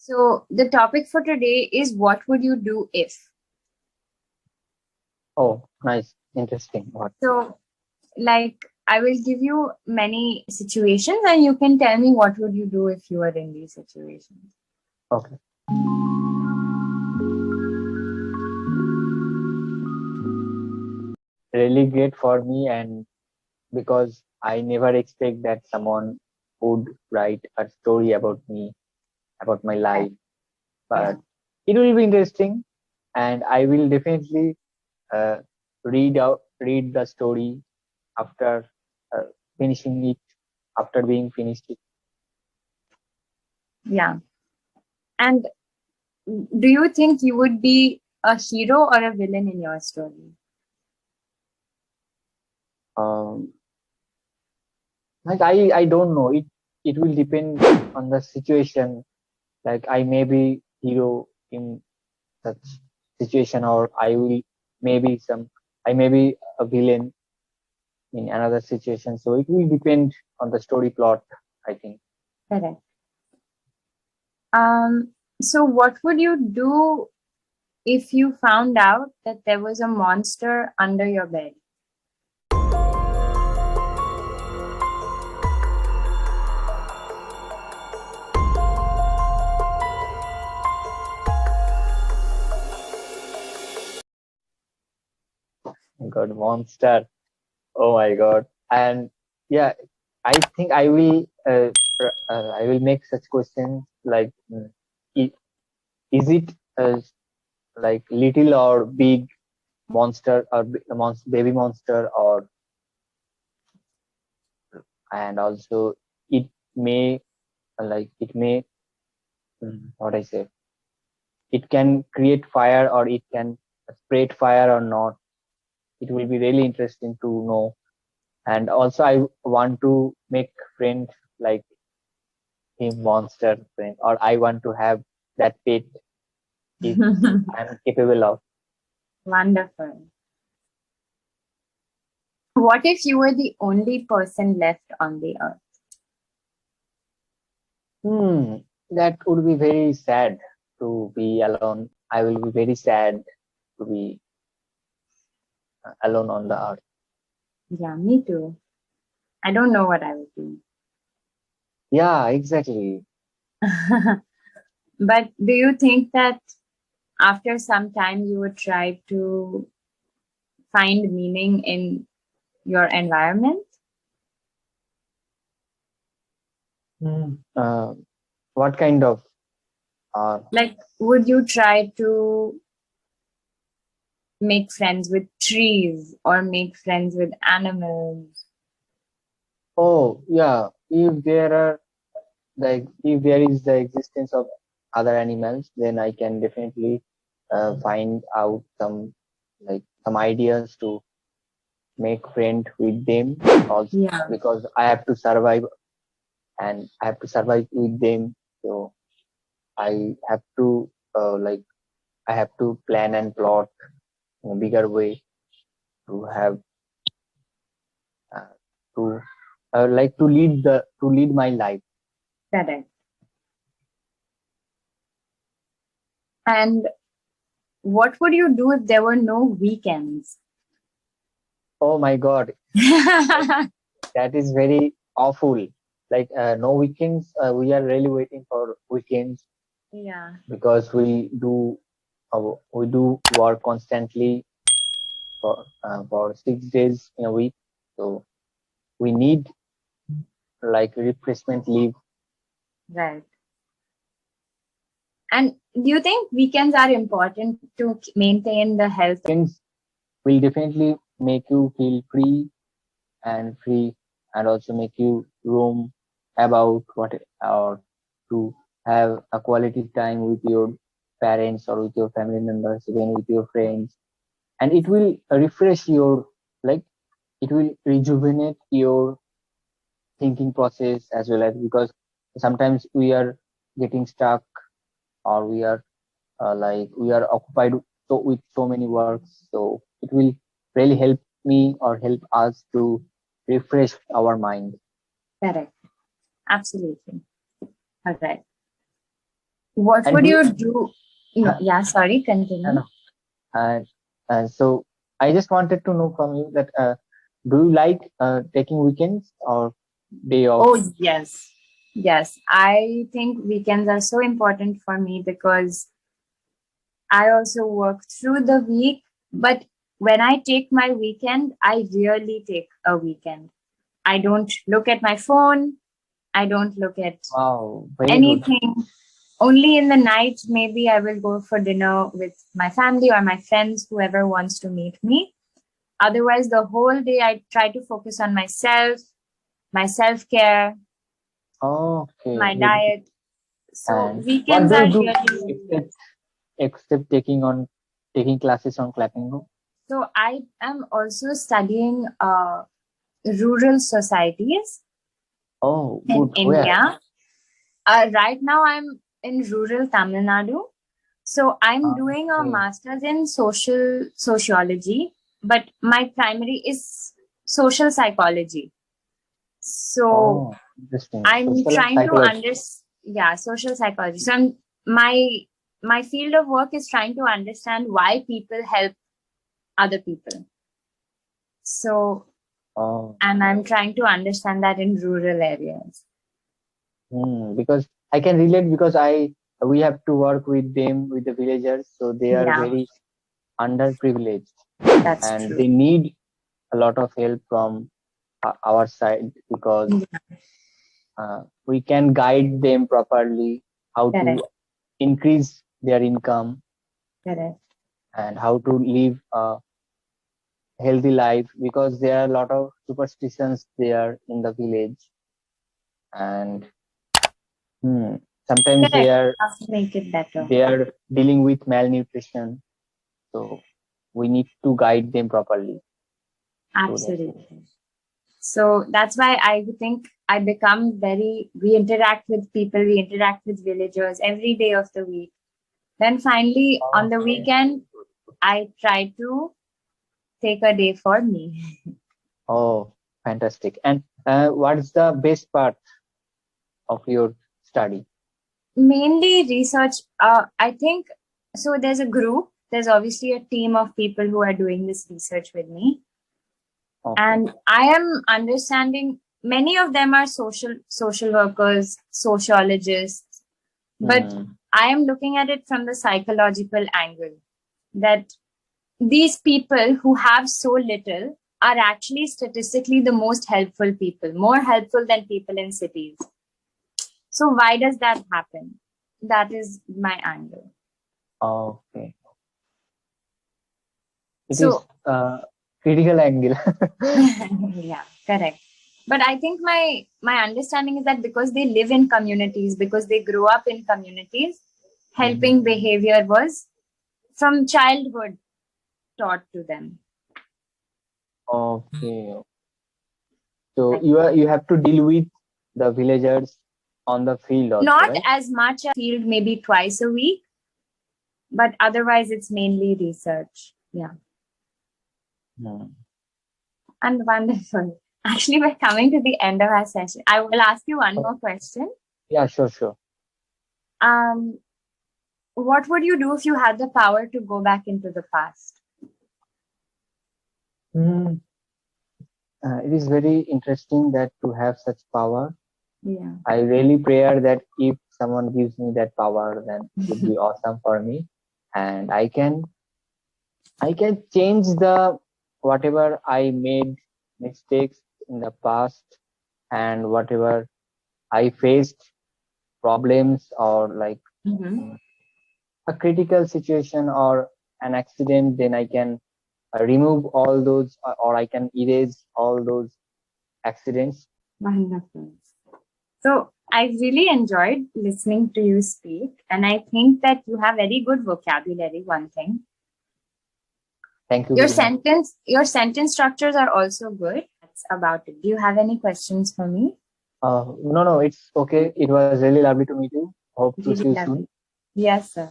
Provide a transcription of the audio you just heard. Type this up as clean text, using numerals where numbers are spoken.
So the topic for today is what would you do if? Oh, nice. Interesting. What? So like I will give you many situations and you can tell me what would you do if you were in these situations. Okay. Really great for me, and because I never expect that someone would write a story about me, about my Yeah. life. But it will be interesting, and I will definitely uh, read the story after uh, finishing it, after being finished it. Yeah. And do you think you would be a hero or a villain in your story? Um, I don't know. It will depend on the situation. Like I may be hero in such situation, or maybe some I may be a villain in another situation. So it will depend on the story plot, I think. Correct. So what would you do if you found out that there was a monster under your bed? God, monster. Oh my god. And yeah, I think I will make such questions like i- is it like little or big monster, or baby monster, or and also it may it may what I say, it can create fire or it can spread fire or not. It will be really interesting to know. And also I want to make friends like him, monster friend, or I want to have that pet if I'm capable of. Wonderful. What if you were the only person left on the earth? That would be very sad to be alone. I will be very sad to be alone on the earth. Yeah, me too. I don't know what I would do. Yeah, exactly. But do you think that after some time you would try to find meaning in your environment? Uh, what kind of uh, Like, would you try to make friends with trees or make friends with animals? oh yeah, if there is the existence of other animals, then I can definitely find out some ideas to make friend with them also, Yeah, because I have to survive and I have to survive with them. So I have to I have to plan and plot in a bigger way to have uh, to to lead my life. correct. And what would you do if there were no weekends? Oh my God, that is very awful. No weekends. We are really waiting for weekends Yeah, because we do work constantly for 6 days in a week. So we need like refreshment leave. right. And do you think weekends are important to maintain the health? Weekends will definitely make you feel free, and also make you roam about what, or to have a quality time with your parents or with your family members, even with your friends. And it will refresh your, like it will rejuvenate your thinking process as well, as because sometimes we are getting stuck, or we are occupied with so many works. So it will really help me or help us to refresh our mind. Correct. Absolutely. All right. What And would do you, you do? No, yeah, sorry, no, continue. no. And so I just wanted to know from you that do you like taking weekends or day off? Oh, yes. Yes, I think weekends are so important for me because I also work through the week. But when I take my weekend, I really take a weekend. I don't look at my phone. I don't look at Wow, very good. anything. Only in the night, maybe I will go for dinner with my family or my friends, whoever wants to meet me. Otherwise, the whole day I try to focus on myself, my self care, Okay, my very good. diet. So And what weekends do you are do really. except taking classes on Clapingo? So I am also studying rural societies Oh, in good. Where? India. Right now, I'm in rural Tamil Nadu. So I'm doing a Okay. master's in social sociology, but my primary is social psychology. So Oh, interesting. I'm Social and trying to psychology. understand, yeah, social psychology. So my field of work is trying to understand why people help other people. So, Oh, and I'm trying to understand that in rural areas. because I can relate because I we have to work with them with the villagers, so they are Yeah, very underprivileged that's and true. they need a lot of help from our side because Yeah, we can guide them properly how correct, to increase their income correct, and how to live a healthy life because there are a lot of superstitions there in the village and hmm, sometimes correct. Have to make it better. they are dealing with malnutrition, so we need to guide them properly. So that's it. Absolutely. So that's why I think I become we interact with people, we interact with villagers every day of the week. Then finally, on the Okay. weekend, I try to take a day for me. Oh, fantastic. And what is the best part of your study? Mainly research, I think, so there's a group, there's obviously a team of people who are doing this research with me. Okay. And I am understanding many of them are social workers, sociologists, but Hmm. I am looking at it from the psychological angle that these people who have so little are actually statistically the most helpful people, more helpful than people in cities. So why does that happen? That is my angle. Okay. It is So critical angle. yeah, correct. But I think my understanding is that because they live in communities, because they grow up in communities, Hmm. helping behavior was from childhood taught to them. Okay. So Right. you have to deal with the villagers on the field also, Not right? as much as field, maybe twice a week, but otherwise it's mainly research. Yeah. Hmm. And wonderful. Actually, we're coming to the end of our session. I will ask you one Oh, more question. yeah, sure, sure. Um, what would you do if you had the power to go back into the past? Hmm. It is very interesting that to have such power. Yeah. I really pray that if someone gives me that power, then it would be awesome for me, and I can change the whatever I made mistakes in the past and whatever I faced problems or like Mm-hmm. mm, a critical situation or an accident, then I can remove all those or I can erase all those accidents. Wonderful. So I really enjoyed listening to you speak, and I think that you have very good vocabulary. One thing, Thank you very much. your sentence structures are also good. That's about it. Do you have any questions for me? No, no, it's okay. It was really lovely to meet you. Hope to see Really you soon. lovely. Yes, sir.